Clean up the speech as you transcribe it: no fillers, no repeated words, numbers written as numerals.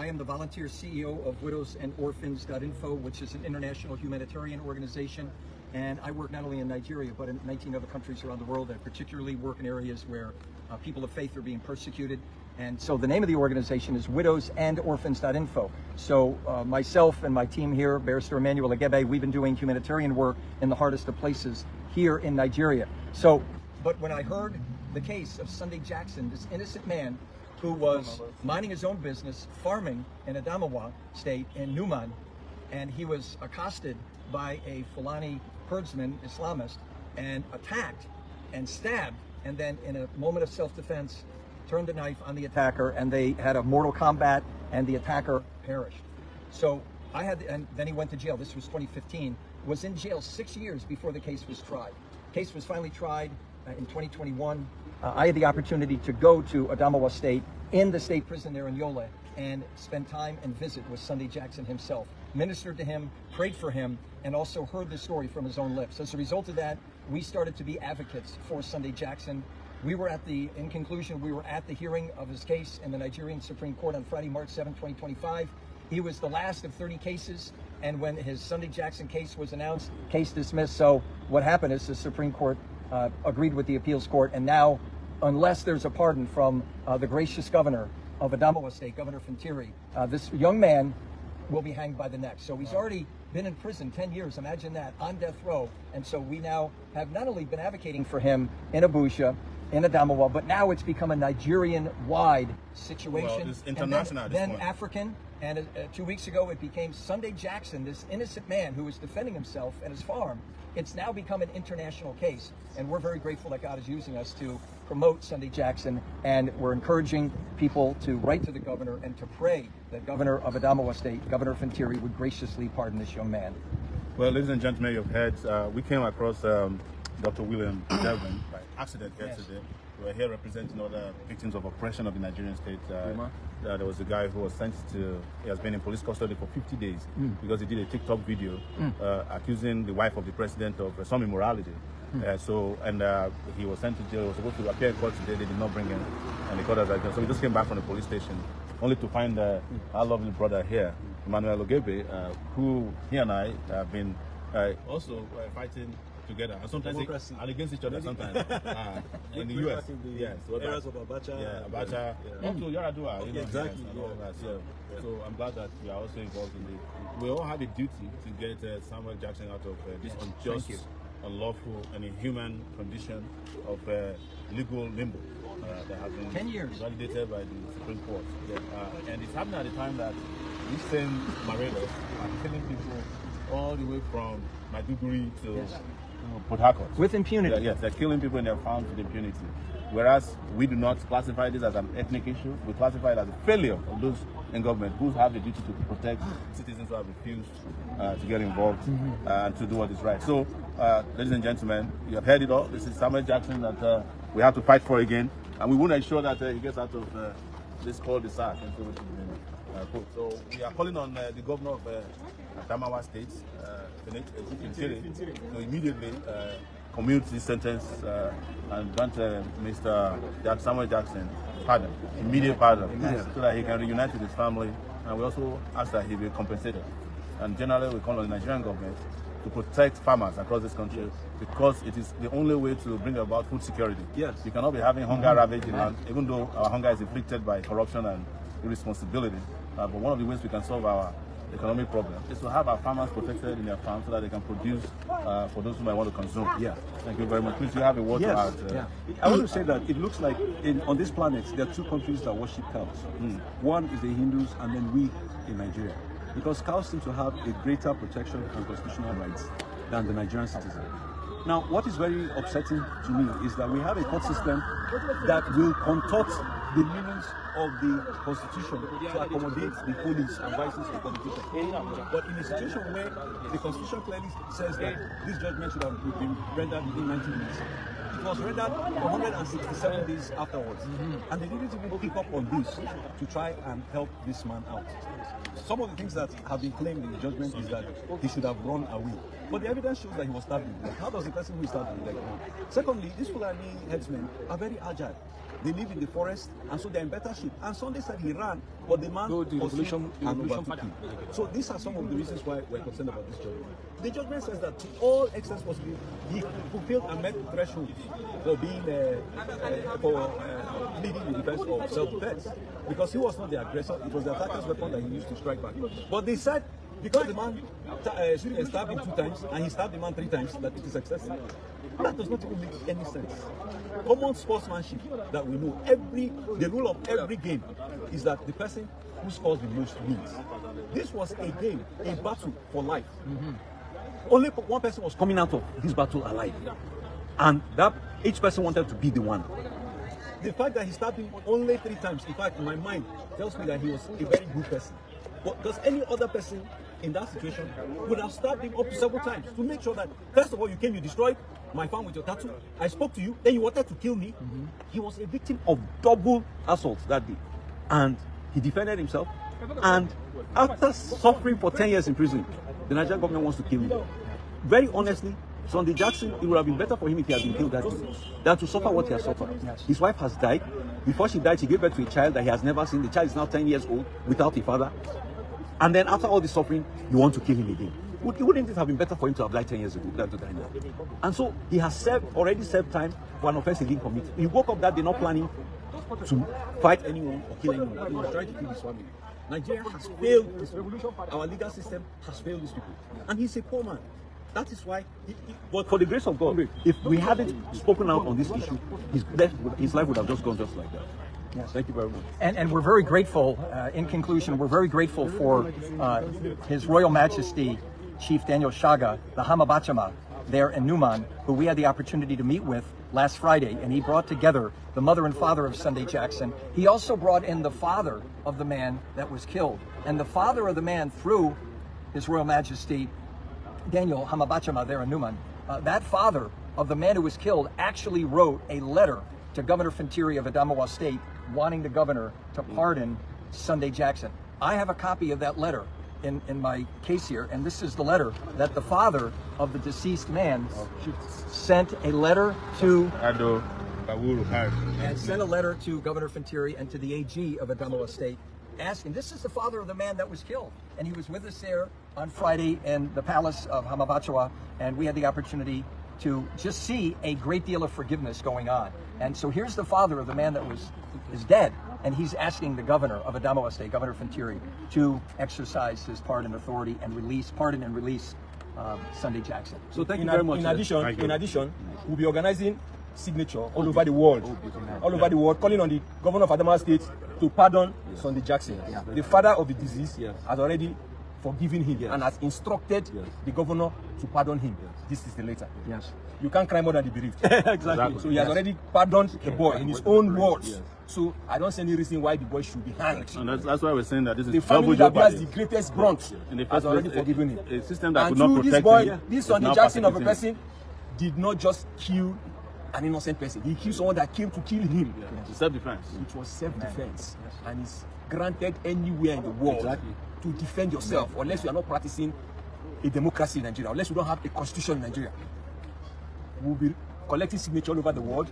I am the volunteer CEO of widowsandorphans.info, which is an international humanitarian organization. And I work not only in Nigeria, but in 19 other countries around the world. I particularly work in areas where people of faith are being persecuted. And so the name of the organization is widowsandorphans.info. So myself and my team here, Barrister Emmanuel Agebe, we've been doing humanitarian work in the hardest of places here in Nigeria. But when I heard the case of Sunday Jackson, this innocent man who was minding his own business, farming in Adamawa state in Numan, and he was accosted by a Fulani herdsman, Islamist, and attacked and stabbed, and then in a moment of self-defense, turned the knife on the attacker, and they had a mortal combat, and the attacker perished. So and then he went to jail. This was 2015. Was in jail 6 years before the case was tried. The case was finally tried in 2021. I had the opportunity to go to Adamawa State in the state prison there in Yola and spend time and visit with Sunday Jackson himself, ministered to him, prayed for him, and also heard the story from his own lips. As a result of that, we started to be advocates for Sunday Jackson. In conclusion, we were at the hearing of his case in the Nigerian Supreme Court on Friday, March 7, 2025. He was the last of 30 cases, and when his Sunday Jackson case was announced, case dismissed. So what happened is the Supreme Court agreed with the appeals court, and now, unless there's a pardon from the gracious governor of Adamawa State, Governor Fintiri, this young man will be hanged by the neck. So he's already been in prison 10 years, imagine that, on death row. And so we now have not only been advocating for him in Abuja, in Adamawa, but now it's become a Nigerian-wide situation. Well, it's international then African, and 2 weeks ago it became Sunday Jackson, this innocent man who was defending himself at his farm. It's now become an international case, and we're very grateful that God is using us to promote Sunday Jackson, and we're encouraging people to write to the governor and to pray that Governor of Adamawa State, Governor Fintiri, would graciously pardon this young man. Well, ladies and gentlemen, you've heard, we came across Dr. William Devlin by accident here today. We were here representing other victims of oppression of the Nigerian state. There was a guy who was he has been in police custody for 50 days because he did a TikTok video accusing the wife of the president of some immorality. He was sent to jail. He was supposed to appear in court today. They did not bring him, and the court has adjourned. So we just came back from the police station, only to find our lovely brother here, Emmanuel Ogebe, who he and I have been also fighting together, and sometimes and against each other sometimes. In the US, yes, areas of Abacha, Abacha, up to Yaradua, exactly. So I'm glad that you are also involved in it. We all have a duty to get Samuel Jackson out of this unjust, unlawful, and inhuman condition of legal limbo that has been 10 years validated by the Supreme Court. And it's happening at the time that these same Marelos are killing people all the way from Maiduguri to Port Harcourt. With impunity. Yes, they're killing people in their farms with impunity. Whereas we do not classify this as an ethnic issue, we classify it as a failure of those in government who have the duty to protect citizens who have refused to get involved and to do what is right. So, ladies and gentlemen, you have heard it all. This is Samuel Jackson that we have to fight for again, and we want to ensure that he gets out of this cul-de-sac. So we are calling on the governor of Adamawa State, to immediately commute this sentence and grant Mr. Samuel Jackson pardon, immediate pardon, so that he can reunite with his family. And we also ask that he be compensated. And generally, we call on the Nigerian government to protect farmers across this country, because it is the only way to bring about food security. Yes. You cannot be having hunger ravage in land, even though our hunger is inflicted by corruption and irresponsibility. But one of the ways we can solve our economic problem is to have our farmers protected in their farms so that they can produce for those who might want to consume. Yeah. Thank you very much. Please, you have a word to add. I want to say that it looks like on this planet there are two countries that worship cows. One is the Hindus, and then we in Nigeria. Because cows seem to have a greater protection and constitutional rights than the Nigerian citizen. Now, what is very upsetting to me is that we have a court system that will contort the meanings of the Constitution to accommodate the police and vices of constitution. But in a situation where the Constitution clearly says that this judgment should have been rendered within 90 minutes, it was rendered 167 days afterwards. And they didn't even pick up on this to try and help this man out. Some of the things that have been claimed in the judgment is that he should have run away. But the evidence shows that he was stabbed. How does the person who is stabbed like that? Secondly, these Fulani herdsmen are very agile. They live in the forest, and so they're in better shape. And Sunday said he ran, but the man the revolution overtook him. So these are some of the reasons why we're concerned about this judgment. The judgment says that to all extents possible, he fulfilled and met the threshold for being pleading the defense of self-defense, because he was not the aggressor; it was the attacker's weapon that he used to strike back. But they said, because the man stabbed him 2 times and he stabbed the man 3 times, that it is excessive. That does not even make any sense. Common sportsmanship that we know, the rule of every game is that the person who scores the most wins. This was a game, a battle for life. Only one person was coming out of this battle alive, and that each person wanted to be the one. The fact that he stabbed him only 3 times, in fact, in my mind, tells me that he was a very good person. But does any other person in that situation would have stabbed him up to several times to make sure that, first of all, you came, you destroyed my farm with your tattoo, I spoke to you, then you wanted to kill me. He was a victim of double assault that day, and he defended himself. And after suffering for 10 years in prison, the Nigerian government wants to kill him. Very honestly, Sunday Jackson, it would have been better for him if he had been killed that day than to suffer what he has suffered. His wife has died. Before she died, she gave birth to a child that he has never seen. The child is now 10 years old without a father. And then after all this suffering, you want to kill him again. Wouldn't it have been better for him to have died 10 years ago than to die now? And so he has already served time for an offense he didn't commit. He woke up that day not planning to fight anyone or kill anyone. He was trying to kill his family. Nigeria has failed this revolution. Our legal system has failed these people. And he's a poor man. That is why, but for the grace of God, if we hadn't spoken out on this issue, his life would have just gone just like that. Yes. Thank you very much. And we're very grateful, in conclusion, we're very grateful for His Royal Majesty, Chief Daniel Shaga, the Hamabachama there in Numan, who we had the opportunity to meet with last Friday, and he brought together the mother and father of Sunday Jackson. He also brought in the father of the man that was killed, and the father of the man, through His Royal Majesty Daniel Hamabachama there in Numan, that father of the man who was killed actually wrote a letter to Governor Fintiri of Adamawa State wanting the governor to pardon Sunday Jackson. I have a copy of that letter in my case here, and this is the letter that the father of the deceased man sent a letter to Governor Fintiri and to the AG of Adamawa State asking. This is the father of the man that was killed, and he was with us there on Friday in the palace of Hamabachawa, and we had the opportunity to just see a great deal of forgiveness going on. And so here's the father of the man that is dead, and he's asking the governor of Adamawa State, Governor Fintiri, to exercise his pardon authority and pardon and release Sunday Jackson. So thank you very much. In addition, we'll be organizing signature all over the world, calling on the governor of Adamawa State to pardon Sunday Jackson. The father of the deceased has already forgiven him and has instructed the governor to pardon him. This is the letter. You can't cry more than the bereaved. Exactly. So he has already pardoned the boy in his own words. So I don't see any reason why the boy should be hanged. And that's why we're saying that this is the family that bears the greatest brunt has already forgiven him. A system that and could not protect this boy, him, this Sunday Jackson of a person did not just kill an innocent person. He killed someone that came to kill him. It's self-defense. It was self-defense, and it's granted anywhere in the world to defend yourself, unless you are not practicing a democracy in Nigeria, unless you don't have a constitution in Nigeria. We'll be collecting signatures all over the world.